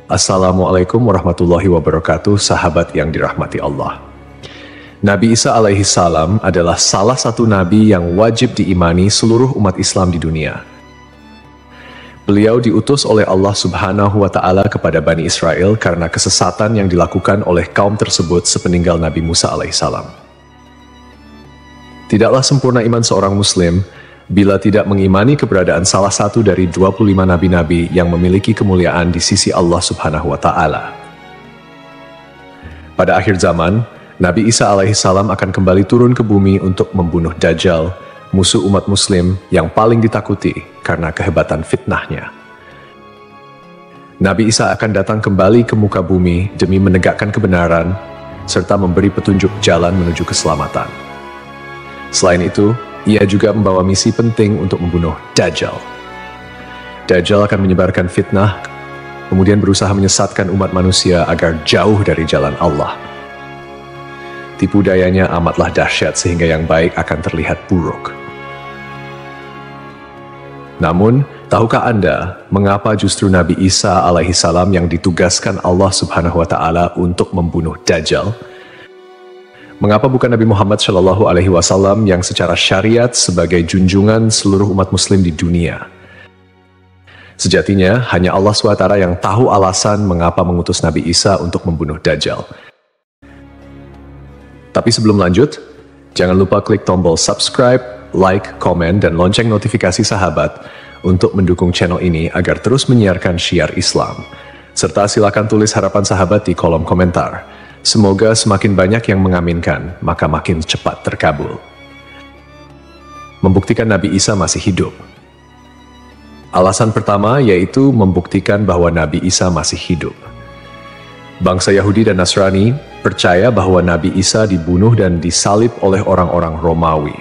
Assalamualaikum warahmatullahi wabarakatuh, sahabat yang dirahmati Allah. Nabi Isa alaihi salam adalah salah satu nabi yang wajib diimani seluruh umat Islam di dunia. Beliau diutus oleh Allah Subhanahu wa Ta'ala kepada Bani Israel karena kesesatan yang dilakukan oleh kaum tersebut sepeninggal Nabi Musa alaihi salam. Tidaklah sempurna iman seorang Muslim bila tidak mengimani keberadaan salah satu dari 25 nabi-nabi yang memiliki kemuliaan di sisi Allah Subhanahu wa Ta'ala. Pada akhir zaman, Nabi Isa alaihi salam akan kembali turun ke bumi untuk membunuh Dajjal, musuh umat Muslim yang paling ditakuti karena kehebatan fitnahnya. Nabi Isa akan datang kembali ke muka bumi demi menegakkan kebenaran serta memberi petunjuk jalan menuju keselamatan. Selain itu, ia juga membawa misi penting untuk membunuh Dajjal. Dajjal akan menyebarkan fitnah, kemudian berusaha menyesatkan umat manusia agar jauh dari jalan Allah. Tipu dayanya amatlah dahsyat sehingga yang baik akan terlihat buruk. Namun, tahukah Anda mengapa justru Nabi Isa alaihi salam yang ditugaskan Allah Subhanahu wa Ta'ala untuk membunuh Dajjal? Mengapa bukan Nabi Muhammad Shallallahu Alaihi Wasallam yang secara syariat sebagai junjungan seluruh umat Muslim di dunia? Sejatinya, hanya Allah SWT yang tahu alasan mengapa mengutus Nabi Isa untuk membunuh Dajjal. Tapi sebelum lanjut, jangan lupa klik tombol subscribe, like, komen, dan lonceng notifikasi sahabat untuk mendukung channel ini agar terus menyiarkan syiar Islam. Serta silakan tulis harapan sahabat di kolom komentar. Semoga semakin banyak yang mengaminkan, maka makin cepat terkabul. Membuktikan Nabi Isa masih hidup. Alasan pertama yaitu membuktikan bahwa Nabi Isa masih hidup. Bangsa Yahudi dan Nasrani percaya bahwa Nabi Isa dibunuh dan disalib oleh orang-orang Romawi.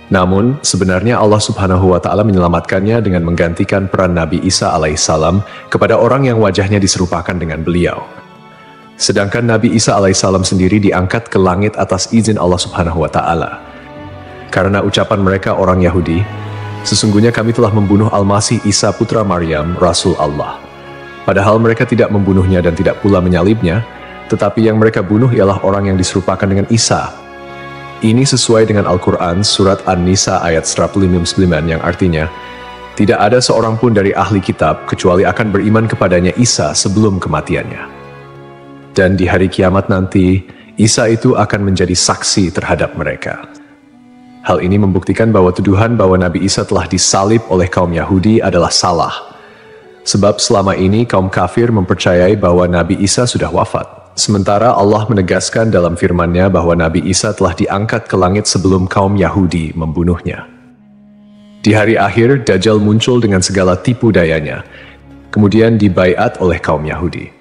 Namun, sebenarnya Allah Subhanahu wa Ta'ala menyelamatkannya dengan menggantikan peran Nabi Isa alaihissalam kepada orang yang wajahnya diserupakan dengan beliau. Sedangkan Nabi Isa alaihissalam sendiri diangkat ke langit atas izin Allah Subhanahu wa Ta'ala. Karena ucapan mereka orang Yahudi, sesungguhnya kami telah membunuh Al-Masih Isa putra Maryam, Rasul Allah. Padahal mereka tidak membunuhnya dan tidak pula menyalibnya, tetapi yang mereka bunuh ialah orang yang diserupakan dengan Isa. Ini sesuai dengan Al-Quran surat An-Nisa ayat 159 yang artinya, tidak ada seorang pun dari ahli kitab kecuali akan beriman kepadanya Isa sebelum kematiannya. Dan di hari kiamat nanti, Isa itu akan menjadi saksi terhadap mereka. Hal ini membuktikan bahwa tuduhan bahwa Nabi Isa telah disalib oleh kaum Yahudi adalah salah. Sebab selama ini kaum kafir mempercayai bahwa Nabi Isa sudah wafat. Sementara Allah menegaskan dalam firman-Nya bahwa Nabi Isa telah diangkat ke langit sebelum kaum Yahudi membunuhnya. Di hari akhir, Dajjal muncul dengan segala tipu dayanya, kemudian dibaiat oleh kaum Yahudi.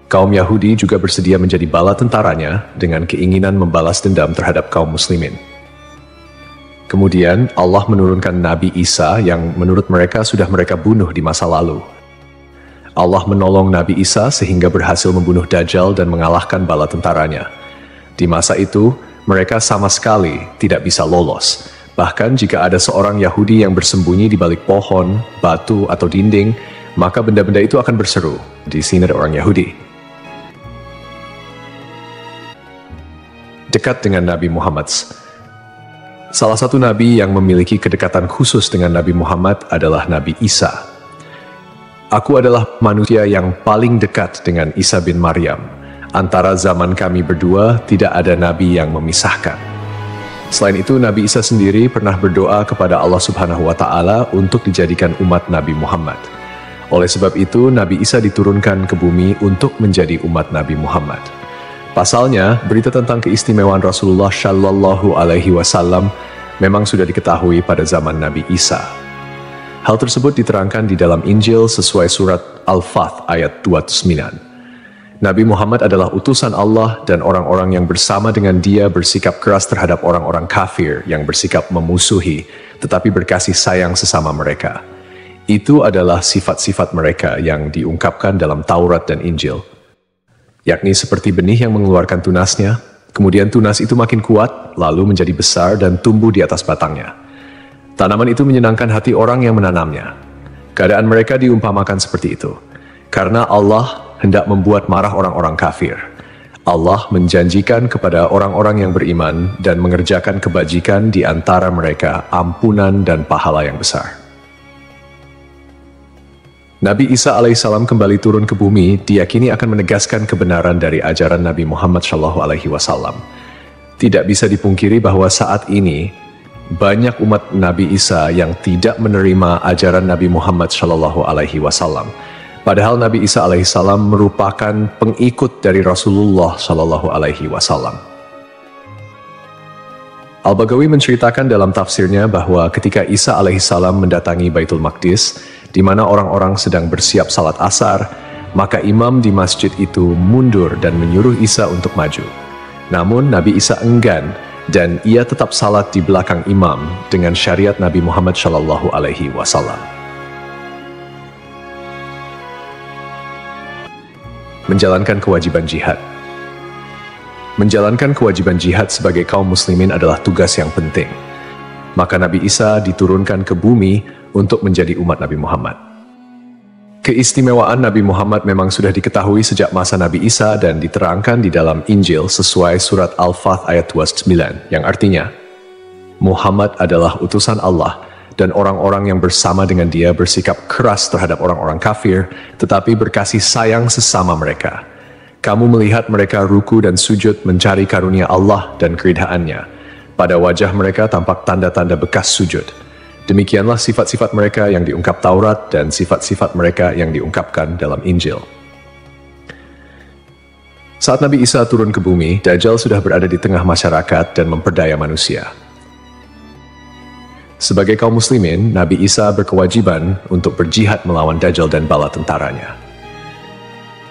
Kaum Yahudi juga bersedia menjadi bala tentaranya dengan keinginan membalas dendam terhadap kaum muslimin. Kemudian Allah menurunkan Nabi Isa yang menurut mereka sudah mereka bunuh di masa lalu. Allah menolong Nabi Isa sehingga berhasil membunuh Dajjal dan mengalahkan bala tentaranya. Di masa itu, mereka sama sekali tidak bisa lolos. Bahkan jika ada seorang Yahudi yang bersembunyi di balik pohon, batu, atau dinding, maka benda-benda itu akan berseru, "Di sini ada orang Yahudi." Dekat dengan Nabi Muhammad. Salah satu nabi yang memiliki kedekatan khusus dengan Nabi Muhammad adalah Nabi Isa. Aku adalah manusia yang paling dekat dengan Isa bin Maryam. Antara zaman kami berdua tidak ada nabi yang memisahkan. Selain itu, Nabi Isa sendiri pernah berdoa kepada Allah Subhanahu wa Ta'ala untuk dijadikan umat Nabi Muhammad. Oleh sebab itu, Nabi Isa diturunkan ke bumi untuk menjadi umat Nabi Muhammad. Pasalnya, berita tentang keistimewaan Rasulullah Shallallahu Alaihi Wasallam memang sudah diketahui pada zaman Nabi Isa. Hal tersebut diterangkan di dalam Injil sesuai surat Al-Fath ayat 29. Nabi Muhammad adalah utusan Allah dan orang-orang yang bersama dengan dia bersikap keras terhadap orang-orang kafir yang bersikap memusuhi, tetapi berkasih sayang sesama mereka. Itu adalah sifat-sifat mereka yang diungkapkan dalam Taurat dan Injil. Yakni seperti benih yang mengeluarkan tunasnya, kemudian tunas itu makin kuat, lalu menjadi besar dan tumbuh di atas batangnya. Tanaman itu menyenangkan hati orang yang menanamnya. Keadaan mereka diumpamakan seperti itu. Karena Allah hendak membuat marah orang-orang kafir. Allah menjanjikan kepada orang-orang yang beriman dan mengerjakan kebajikan di antara mereka ampunan dan pahala yang besar. Nabi Isa alaihissalam kembali turun ke bumi diyakini akan menegaskan kebenaran dari ajaran Nabi Muhammad SAW. Tidak bisa dipungkiri bahwa saat ini banyak umat Nabi Isa yang tidak menerima ajaran Nabi Muhammad SAW. Padahal Nabi Isa alaihissalam merupakan pengikut dari Rasulullah SAW. Al-Baghawi menceritakan dalam tafsirnya bahwa ketika Isa alaihissalam mendatangi Baitul Maqdis, di mana orang-orang sedang bersiap salat asar, maka imam di masjid itu mundur dan menyuruh Isa untuk maju. Namun Nabi Isa enggan dan ia tetap salat di belakang imam dengan syariat Nabi Muhammad SAW. Menjalankan kewajiban jihad. Menjalankan kewajiban jihad sebagai kaum muslimin adalah tugas yang penting. Maka Nabi Isa diturunkan ke bumi untuk menjadi umat Nabi Muhammad. Keistimewaan Nabi Muhammad memang sudah diketahui sejak masa Nabi Isa dan diterangkan di dalam Injil sesuai surat Al-Fath ayat 29, yang artinya, Muhammad adalah utusan Allah dan orang-orang yang bersama dengan dia bersikap keras terhadap orang-orang kafir, tetapi berkasih sayang sesama mereka. Kamu melihat mereka ruku dan sujud mencari karunia Allah dan keridhaannya. Pada wajah mereka tampak tanda-tanda bekas sujud. Demikianlah sifat-sifat mereka yang diungkap Taurat dan sifat-sifat mereka yang diungkapkan dalam Injil. Saat Nabi Isa turun ke bumi, Dajjal sudah berada di tengah masyarakat dan memperdaya manusia. Sebagai kaum muslimin, Nabi Isa berkewajiban untuk berjihad melawan Dajjal dan bala tentaranya.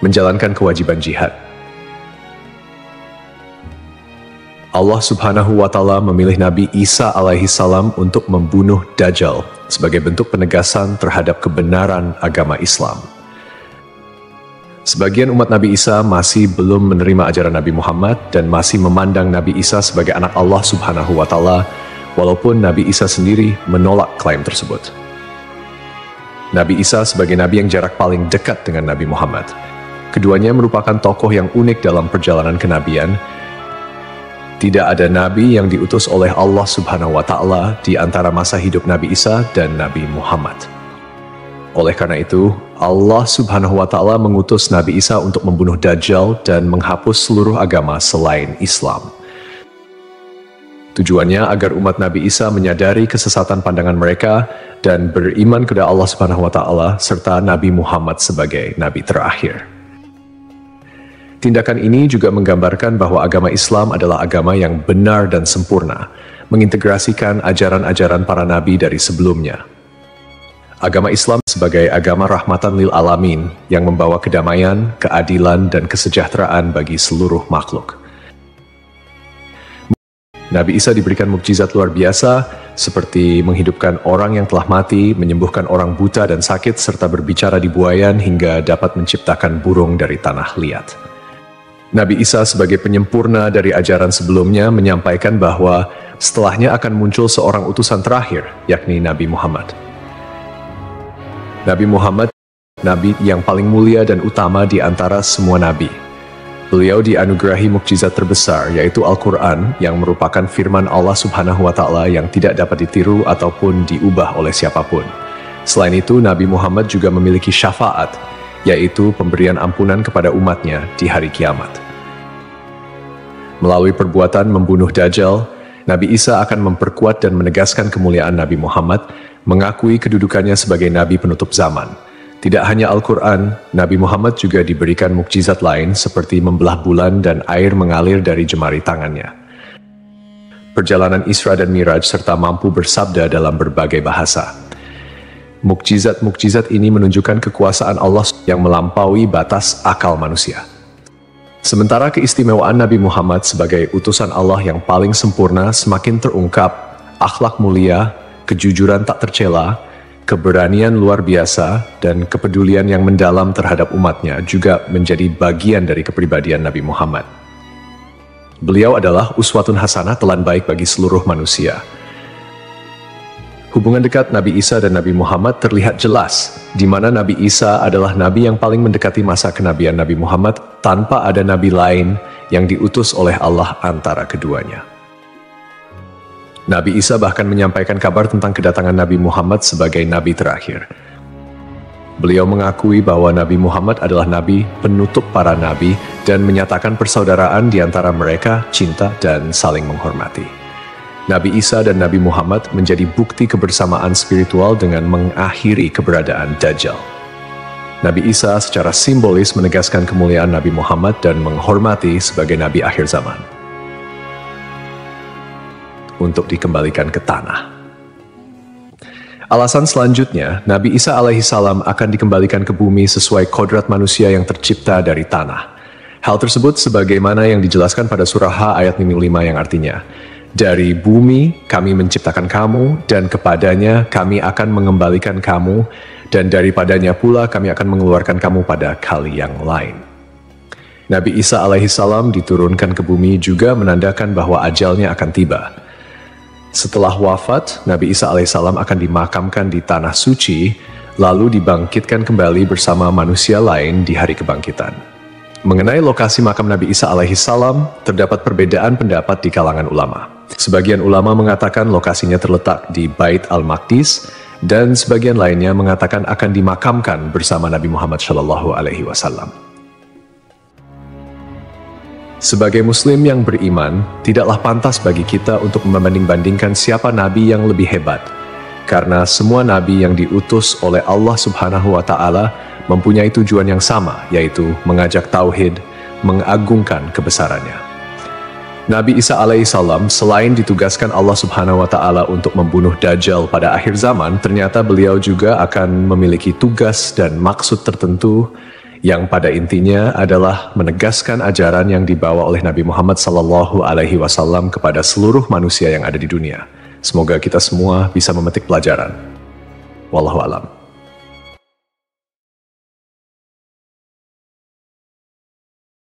Menjalankan kewajiban jihad. Allah Subhanahu wa Ta'ala memilih Nabi Isa alaihissalam untuk membunuh Dajjal sebagai bentuk penegasan terhadap kebenaran agama Islam. Sebagian umat Nabi Isa masih belum menerima ajaran Nabi Muhammad dan masih memandang Nabi Isa sebagai anak Allah Subhanahu wa Ta'ala, walaupun Nabi Isa sendiri menolak klaim tersebut. Nabi Isa sebagai nabi yang jarak paling dekat dengan Nabi Muhammad. Keduanya merupakan tokoh yang unik dalam perjalanan kenabian. Tidak ada nabi yang diutus oleh Allah Subhanahu wa Ta'ala di antara masa hidup Nabi Isa dan Nabi Muhammad. Oleh karena itu, Allah Subhanahu wa Ta'ala mengutus Nabi Isa untuk membunuh Dajjal dan menghapus seluruh agama selain Islam. Tujuannya agar umat Nabi Isa menyadari kesesatan pandangan mereka dan beriman kepada Allah Subhanahu wa Ta'ala serta Nabi Muhammad sebagai nabi terakhir. Tindakan ini juga menggambarkan bahwa agama Islam adalah agama yang benar dan sempurna, mengintegrasikan ajaran-ajaran para nabi dari sebelumnya. Agama Islam sebagai agama rahmatan lil alamin yang membawa kedamaian, keadilan, dan kesejahteraan bagi seluruh makhluk. Nabi Isa diberikan mukjizat luar biasa seperti menghidupkan orang yang telah mati, menyembuhkan orang buta dan sakit, serta berbicara di buayan hingga dapat menciptakan burung dari tanah liat. Nabi Isa sebagai penyempurna dari ajaran sebelumnya menyampaikan bahwa setelahnya akan muncul seorang utusan terakhir, yakni Nabi Muhammad. Nabi Muhammad, nabi yang paling mulia dan utama di antara semua nabi. Beliau dianugerahi mukjizat terbesar, yaitu Al-Quran, yang merupakan firman Allah Subhanahu wa Ta'ala yang tidak dapat ditiru ataupun diubah oleh siapapun. Selain itu, Nabi Muhammad juga memiliki syafaat, yaitu pemberian ampunan kepada umatnya di hari kiamat. Melalui perbuatan membunuh Dajjal, Nabi Isa akan memperkuat dan menegaskan kemuliaan Nabi Muhammad, mengakui kedudukannya sebagai nabi penutup zaman. Tidak hanya Al-Quran, Nabi Muhammad juga diberikan mukjizat lain seperti membelah bulan dan air mengalir dari jemari tangannya. Perjalanan Isra dan Miraj serta mampu bersabda dalam berbagai bahasa. Mukjizat-mukjizat ini menunjukkan kekuasaan Allah yang melampaui batas akal manusia. Sementara keistimewaan Nabi Muhammad sebagai utusan Allah yang paling sempurna semakin terungkap, akhlak mulia, kejujuran tak tercela, keberanian luar biasa, dan kepedulian yang mendalam terhadap umatnya juga menjadi bagian dari kepribadian Nabi Muhammad. Beliau adalah uswatun hasanah, telan baik bagi seluruh manusia. Hubungan dekat Nabi Isa dan Nabi Muhammad terlihat jelas, di mana Nabi Isa adalah nabi yang paling mendekati masa kenabian Nabi Muhammad tanpa ada nabi lain yang diutus oleh Allah antara keduanya. Nabi Isa bahkan menyampaikan kabar tentang kedatangan Nabi Muhammad sebagai nabi terakhir. Beliau mengakui bahwa Nabi Muhammad adalah nabi penutup para nabi dan menyatakan persaudaraan di antara mereka, cinta dan saling menghormati. Nabi Isa dan Nabi Muhammad menjadi bukti kebersamaan spiritual dengan mengakhiri keberadaan Dajjal. Nabi Isa secara simbolis menegaskan kemuliaan Nabi Muhammad dan menghormati sebagai nabi akhir zaman. Untuk dikembalikan ke tanah. Alasan selanjutnya, Nabi Isa alaihissalam akan dikembalikan ke bumi sesuai kodrat manusia yang tercipta dari tanah. Hal tersebut sebagaimana yang dijelaskan pada surah H ayat 5 yang artinya, dari bumi kami menciptakan kamu, dan kepadanya kami akan mengembalikan kamu, dan daripadanya pula kami akan mengeluarkan kamu pada kali yang lain. Nabi Isa alaihissalam diturunkan ke bumi juga menandakan bahwa ajalnya akan tiba. Setelah wafat, Nabi Isa alaihissalam akan dimakamkan di tanah suci, lalu dibangkitkan kembali bersama manusia lain di hari kebangkitan. Mengenai lokasi makam Nabi Isa alaihissalam, terdapat perbedaan pendapat di kalangan ulama. Sebagian ulama mengatakan lokasinya terletak di Bait al-Maqdis, dan sebagian lainnya mengatakan akan dimakamkan bersama Nabi Muhammad SAW. Sebagai muslim yang beriman, tidaklah pantas bagi kita untuk membanding-bandingkan siapa nabi yang lebih hebat, karena semua nabi yang diutus oleh Allah Subhanahu wa Ta'ala mempunyai tujuan yang sama, yaitu mengajak tauhid, mengagungkan kebesarannya. Nabi Isa alaihissalam selain ditugaskan Allah Subhanahu wa Ta'ala untuk membunuh Dajjal pada akhir zaman, ternyata beliau juga akan memiliki tugas dan maksud tertentu yang pada intinya adalah menegaskan ajaran yang dibawa oleh Nabi Muhammad SAW kepada seluruh manusia yang ada di dunia. Semoga kita semua bisa memetik pelajaran. Wallahu a'lam.